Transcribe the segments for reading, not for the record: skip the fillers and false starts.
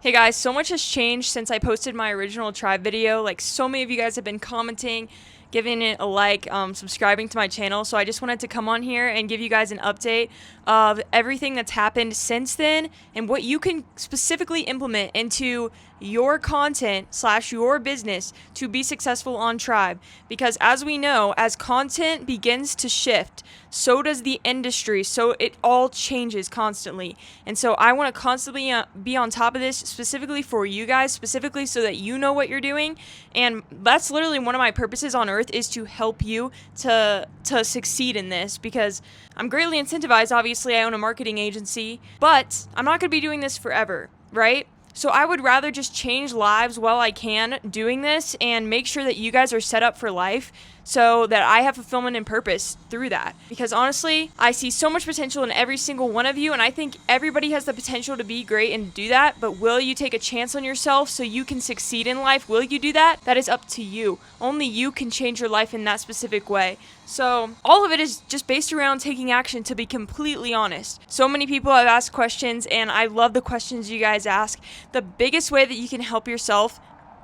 Hey guys, so much has changed since I posted my original tribe video. Like, so many of you guys have been commenting, giving it a like, subscribing to my channel. So I just wanted to come on here and give you guys an update of everything that's happened since then and what you can specifically implement into your content / your business to be successful on Tribe. Because as we know, as content begins to shift, so does the industry. So it all changes constantly. And so I want to constantly be on top of this, specifically for you guys, specifically so that you know what you're doing. And that's literally one of my purposes on earth, is to help you to succeed in this, because I'm greatly incentivized. Obviously, I own a marketing agency, but I'm not going to be doing this forever, right? So I would rather just change lives while I can doing this and make sure that you guys are set up for life so that I have fulfillment and purpose through that. Because honestly, I see so much potential in every single one of you, and I think everybody has the potential to be great and do that, but will you take a chance on yourself so you can succeed in life? Will you do that? That is up to you. Only you can change your life in that specific way. So all of it is just based around taking action, to be completely honest. So many people have asked questions, and I love the questions you guys ask. The biggest way that you can help yourself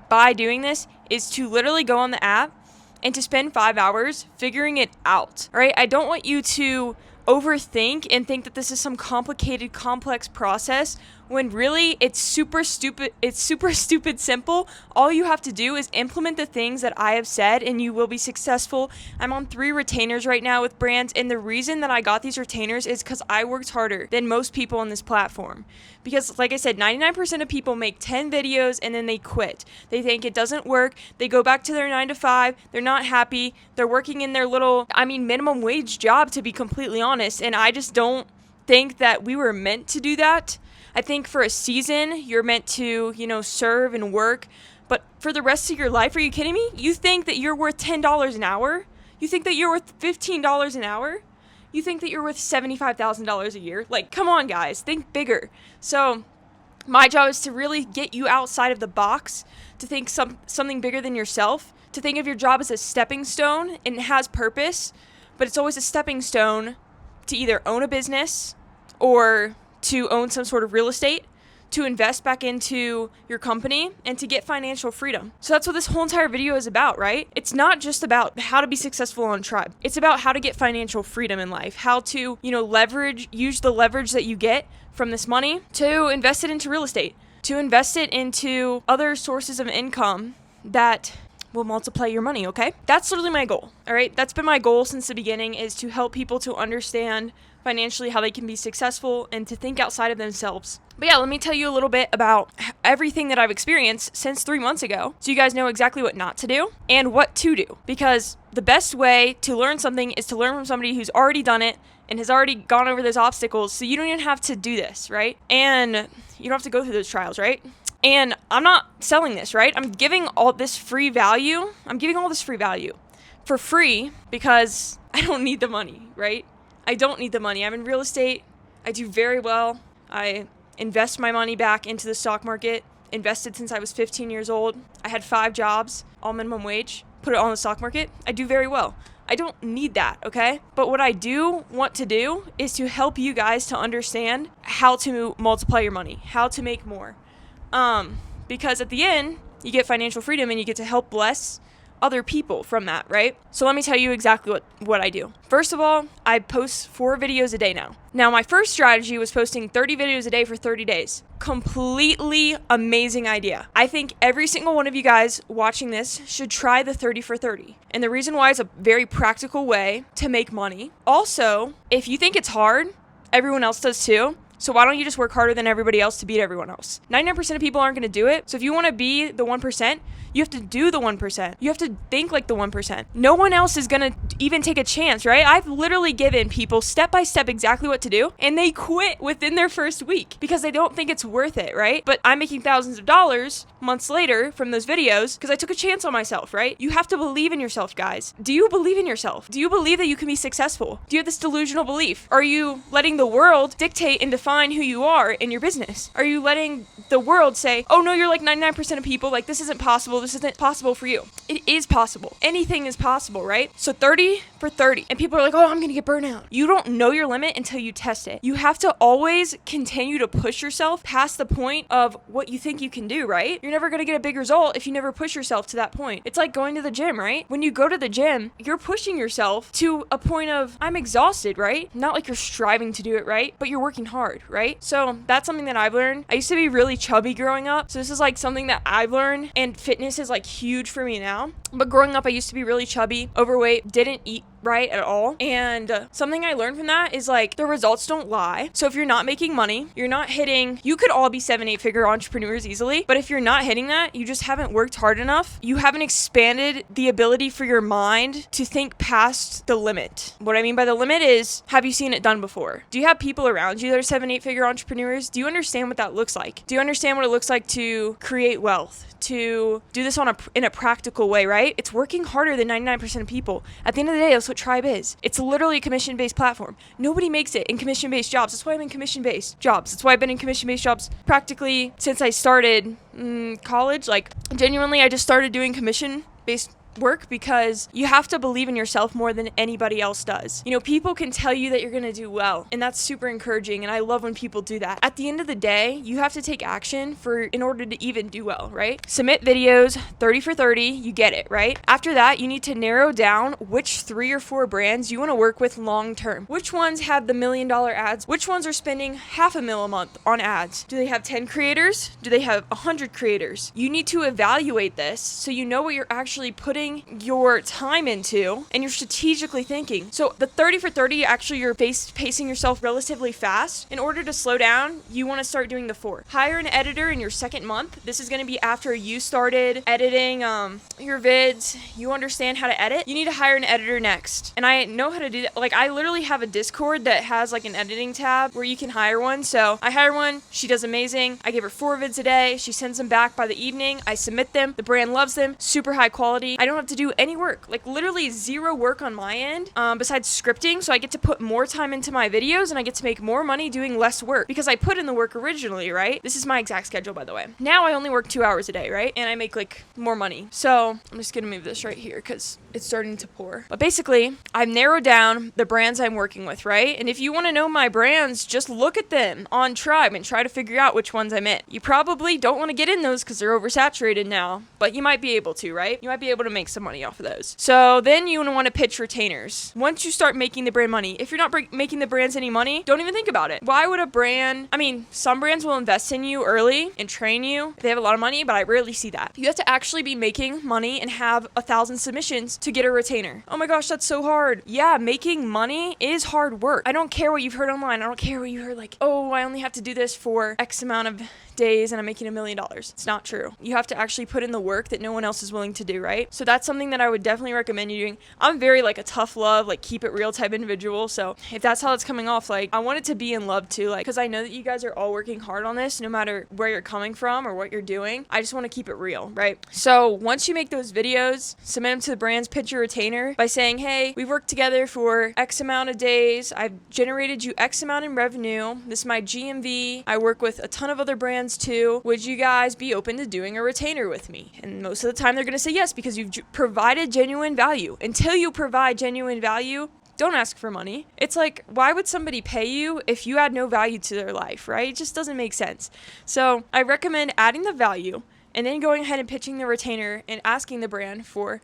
by doing this is to literally go on the app and to spend 5 hours figuring it out. All right? I don't want you to overthink and think that this is some complicated, complex process, when really it's super stupid simple. All you have to do is implement the things that I have said and you will be successful. I'm on 3 retainers right now with brands, and the reason that I got these retainers is because I worked harder than most people on this platform. Because like I said, 99% of people make 10 videos and then they quit. They think it doesn't work. They go back to their 9 to 5. They're not happy. They're working in their little, minimum wage job, to be completely honest. And I just don't think that we were meant to do that. I think for a season, you're meant to, serve and work. But for the rest of your life, are you kidding me? You think that you're worth $10 an hour? You think that you're worth $15 an hour? You think that you're worth $75,000 a year? Like, come on, guys. Think bigger. So my job is to really get you outside of the box, to think something bigger than yourself, to think of your job as a stepping stone, and it has purpose, but it's always a stepping stone to either own a business or to own some sort of real estate, to invest back into your company, and to get financial freedom. So that's what this whole entire video is about, right? It's not just about how to be successful on Tribe. It's about how to get financial freedom in life, how to, use the leverage that you get from this money to invest it into real estate, to invest it into other sources of income that will multiply your money, okay? That's literally my goal, all right? That's been my goal since the beginning, is to help people to understand financially how they can be successful and to think outside of themselves. But yeah, let me tell you a little bit about everything that I've experienced since 3 months ago, so you guys know exactly what not to do and what to do. Because the best way to learn something is to learn from somebody who's already done it and has already gone over those obstacles, so you don't even have to do this, right? And you don't have to go through those trials, right? And I'm not selling this, right? I'm giving all this free value. For free because I don't need the money, right? I don't need the money. I'm in real estate. I do very well. I invest my money back into the stock market, invested since I was 15 years old. I had 5 jobs, all minimum wage, put it all in the stock market. I do very well. I don't need that, okay? But what I do want to do is to help you guys to understand how to multiply your money, how to make more. Because at the end, you get financial freedom and you get to help bless other people from that, right? So let me tell you exactly what I do. First of all, I post 4 videos a day now. Now, my first strategy was posting 30 videos a day for 30 days. Completely amazing idea. I think every single one of you guys watching this should try the 30 for 30. And the reason why is a very practical way to make money. Also, if you think it's hard, everyone else does too. So why don't you just work harder than everybody else to beat everyone else? 99% of people aren't going to do it. So if you want to be the 1%, you have to do the 1%. You have to think like the 1%. No one else is going to even take a chance, right? I've literally given people step by step exactly what to do, and they quit within their first week because they don't think it's worth it, right? But I'm making thousands of dollars months later from those videos because I took a chance on myself, right? You have to believe in yourself, guys. Do you believe in yourself? Do you believe that you can be successful? Do you have this delusional belief? Are you letting the world dictate and define define who you are in your business? Are you letting the world say, oh no, you're like 99% of people, like this isn't possible, this isn't possible for you? It is possible. Anything is possible, right? So 30 for 30. And people are like, oh, I'm gonna get burnt out. You don't know your limit until you test it. You have to always continue to push yourself past the point of what you think you can do, right? You're never gonna get a big result if you never push yourself to that point. It's like going to the gym, right? When you go to the gym, you're pushing yourself to a point of, I'm exhausted, right? Not like you're striving to do it right, but you're working hard, right? So that's something that I've learned. I used to be really chubby growing up. So this is like something that I've learned, and fitness is like huge for me now. But growing up, I used to be really chubby, overweight, didn't eat right at all. And something I learned from that is like the results don't lie. So if you're not making money, you're not hitting, you could all be 7-8 figure entrepreneurs easily, but if you're not hitting that, you just haven't worked hard enough. You haven't expanded the ability for your mind to think past the limit. What I mean by the limit is, have you seen it done before? Do you have people around you that are 7-8 figure entrepreneurs? Do you understand what that looks like? Do you understand what it looks like to create wealth? To do this in a practical way, right? It's working harder than 99% of people. At the end of the day, that's what Tribe is. It's literally a commission-based platform. Nobody makes it in commission-based jobs. That's why I'm in commission-based jobs. That's why I've been in commission-based jobs practically since I started college. Like, genuinely, I just started doing commission-based work because you have to believe in yourself more than anybody else does. You know, people can tell you that you're going to do well, and that's super encouraging, and I love when people do that. At the end of the day, you have to take action in order to even do well, right? Submit videos, 30 for 30, you get it, right? After that, you need to narrow down which 3 or 4 brands you want to work with long term. Which ones have the $1 million ads? Which ones are spending $500,000 a month on ads? Do they have 10 creators? Do they have 100 creators? You need to evaluate this so you know what you're actually putting your time into, and you're strategically thinking. So the 30 for 30, actually you're pacing yourself relatively fast. In order to slow down, you want to start doing the 4. Hire an editor in your second month. This is going to be after you started editing your vids. You understand how to edit. You need to hire an editor next. And I know how to do that. Like, I literally have a Discord that has like an editing tab where you can hire one. So I hire one. She does amazing. I give her 4 vids a day. She sends them back by the evening. I submit them. The brand loves them. Super high quality. I don't have to do any work, like literally 0 work on my end besides scripting. So I get to put more time into my videos, and I get to make more money doing less work because I put in the work originally, right? This is my exact schedule, by the way. Now I only work 2 hours a day, right? And I make like more money. So I'm just gonna move this right here because it's starting to pour. But basically, I've narrowed down the brands I'm working with, right? And if you want to know my brands, just look at them on Tribe and try to figure out which ones I'm in. You probably don't want to get in those because they're oversaturated now, but you might be able to, right? You might be able to make some money off of those. So then you want to pitch retainers. Once you start making the brand money, if you're not making the brands any money, don't even think about it. Why would a brand, some brands will invest in you early and train you if they have a lot of money, but I rarely see that. You have to actually be making money and have 1,000 submissions to get a retainer. Oh my gosh, that's so hard. Yeah, making money is hard work. I don't care what you've heard online. I don't care what you heard like, oh, I only have to do this for X amount of days and I'm making $1 million. It's not true. You have to actually put in the work that no one else is willing to do, right? So that's something that I would definitely recommend you doing. I'm very like a tough love, like keep it real type individual. So if that's how it's coming off, like I want it to be in love too, like, because I know that you guys are all working hard on this, no matter where you're coming from or what you're doing. I just want to keep it real, right? So once you make those videos, submit them to the brands, pitch your retainer by saying, hey, we've worked together for X amount of days. I've generated you X amount in revenue. This is my GMV. I work with a ton of other brands too. Would you guys be open to doing a retainer with me? And most of the time they're going to say yes, because you've provided genuine value. Until you provide genuine value, don't ask for money. It's like, why would somebody pay you if you add no value to their life, right? It just doesn't make sense. So I recommend adding the value and then going ahead and pitching the retainer and asking the brand for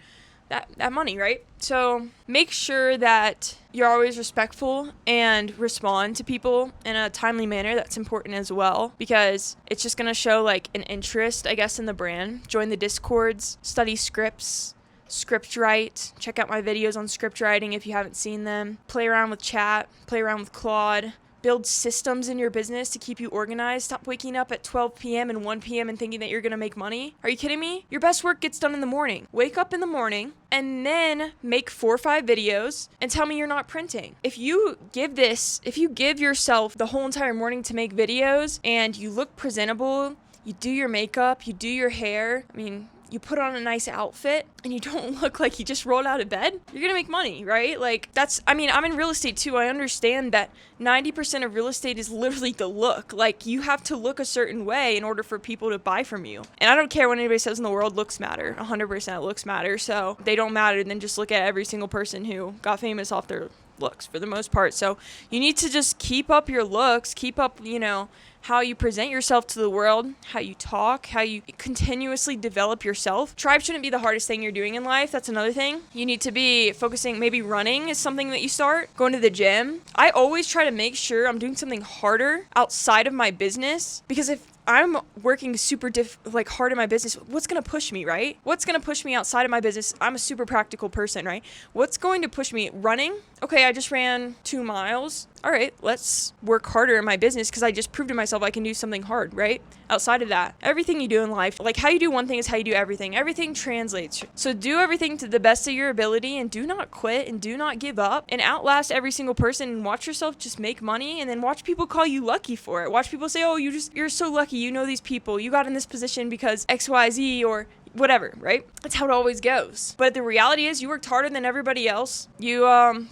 that money, right? So make sure that you're always respectful and respond to people in a timely manner. That's important as well, because it's just going to show like an interest, I guess, in the brand. Join the Discords, study scripts, script write, check out my videos on script writing if you haven't seen them. Play around with chat, play around with Claude. Build systems in your business to keep you organized. Stop waking up at 12 p.m. and 1 p.m. and thinking that you're going to make money. Are you kidding me? Your best work gets done in the morning. Wake up in the morning and then make 4 or 5 videos and tell me you're not printing. If you give yourself the whole entire morning to make videos and you look presentable, you do your makeup, you do your hair, you put on a nice outfit and you don't look like you just rolled out of bed, you're gonna make money, right? Like I'm in real estate too. I understand that 90% of real estate is literally the look. Like you have to look a certain way in order for people to buy from you. And I don't care what anybody says in the world, looks matter. 100% looks matter. So they don't matter, then just look at every single person who got famous off their looks for the most part. So you need to just keep up your looks, keep up, how you present yourself to the world, how you talk, how you continuously develop yourself. Tribe shouldn't be the hardest thing you're doing in life. That's another thing. You need to be focusing, maybe running is something that you start, going to the gym. I always try to make sure I'm doing something harder outside of my business, because if I'm working super hard in my business, what's going to push me, right? What's going to push me outside of my business? I'm a super practical person, right? What's going to push me? Running? Okay, I just ran 2 miles. All right, let's work harder in my business because I just proved to myself I can do something hard, right? Outside of that, everything you do in life, like how you do one thing is how you do everything. Everything translates. So do everything to the best of your ability and do not quit and do not give up and outlast every single person and watch yourself just make money, and then watch people call you lucky for it. Watch people say, oh, you're so lucky. You know these people. You got in this position because XYZ or whatever, right? That's how it always goes. But the reality is you worked harder than everybody else. You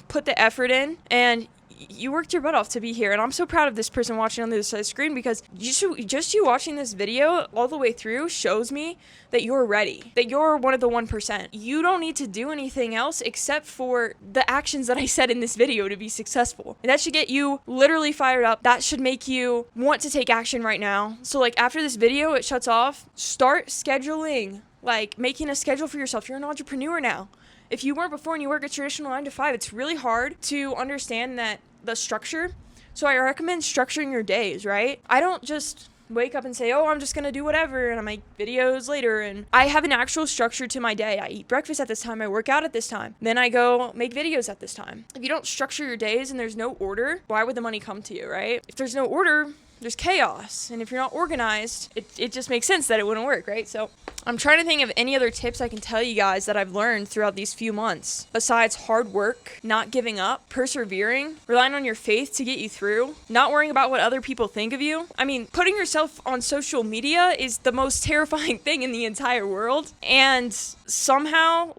put the effort in and you worked your butt off to be here. And I'm so proud of this person watching on the other side of the screen, because just you watching this video all the way through shows me that you're ready, that you're one of the 1%. You don't need to do anything else except for the actions that I said in this video to be successful. And that should get you literally fired up. That should make you want to take action right now. So like after this video, it shuts off, start scheduling, like making a schedule for yourself. You're an entrepreneur now. If you weren't before and you work a traditional 9 to 5, it's really hard to understand that the structure. So I recommend structuring your days, right? I don't just wake up and say, oh, I'm just going to do whatever and I make videos later. And I have an actual structure to my day. I eat breakfast at this time. I work out at this time. Then I go make videos at this time. If you don't structure your days and there's no order, why would the money come to you, right? If there's no order, there's chaos. And if you're not organized, it just makes sense that it wouldn't work, right? So I'm trying to think of any other tips I can tell you guys that I've learned throughout these few months. Besides hard work, not giving up, persevering, relying on your faith to get you through, not worrying about what other people think of you. I mean, putting yourself on social media is the most terrifying thing in the entire world. And somehow,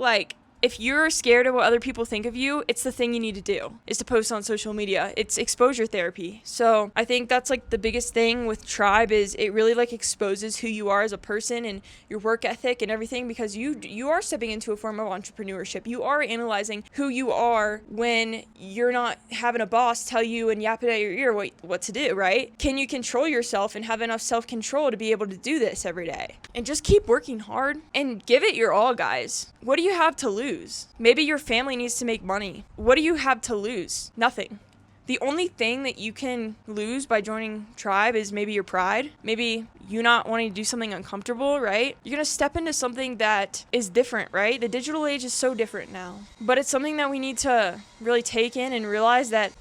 if you're scared of what other people think of you, it's the thing you need to do, is to post on social media. It's exposure therapy. So I think that's the biggest thing with Tribe, is it really exposes who you are as a person and your work ethic and everything, because you are stepping into a form of entrepreneurship. You are analyzing who you are when you're not having a boss tell you and yap it at your ear what to do, right? Can you control yourself and have enough self-control to be able to do this every day? And just keep working hard and give it your all, guys. What do you have to lose? Maybe your family needs to make money. What do you have to lose? Nothing. The only thing that you can lose by joining Tribe is maybe your pride. Maybe you not wanting to do something uncomfortable, right? You're going to step into something that is different, right? The digital age is so different now. But it's something that we need to really take in and realize that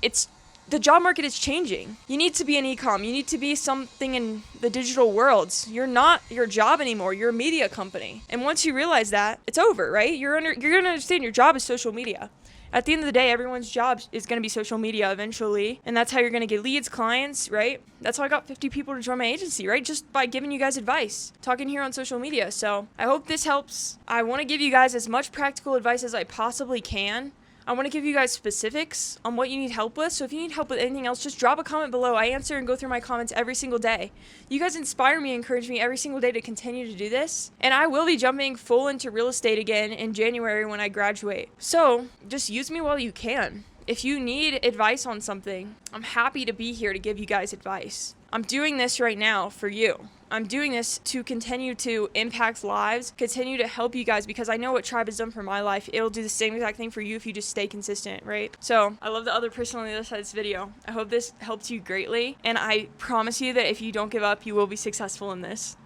the job market is changing. You need to be an e-com. You need to be something in the digital worlds. You're not your job anymore. You're a media company. And once you realize that, it's over, right? You're going to understand your job is social media. At the end of the day, everyone's job is going to be social media eventually. And that's how you're going to get leads, clients, right? That's how I got 50 people to join my agency, right? Just by giving you guys advice, talking here on social media. So I hope this helps. I want to give you guys as much practical advice as I possibly can. I want to give you guys specifics on what you need help with. So if you need help with anything else, just drop a comment below. I answer and go through my comments every single day. You guys inspire me, encourage me every single day to continue to do this. And I will be jumping full into real estate again in January when I graduate. So just use me while you can. If you need advice on something, I'm happy to be here to give you guys advice. I'm doing this right now for you. I'm doing this to continue to impact lives, continue to help you guys, because I know what Tribe has done for my life. It'll do the same exact thing for you if you just stay consistent, right? So I love the other person on the other side of this video. I hope this helped you greatly, and I promise you that if you don't give up, you will be successful in this.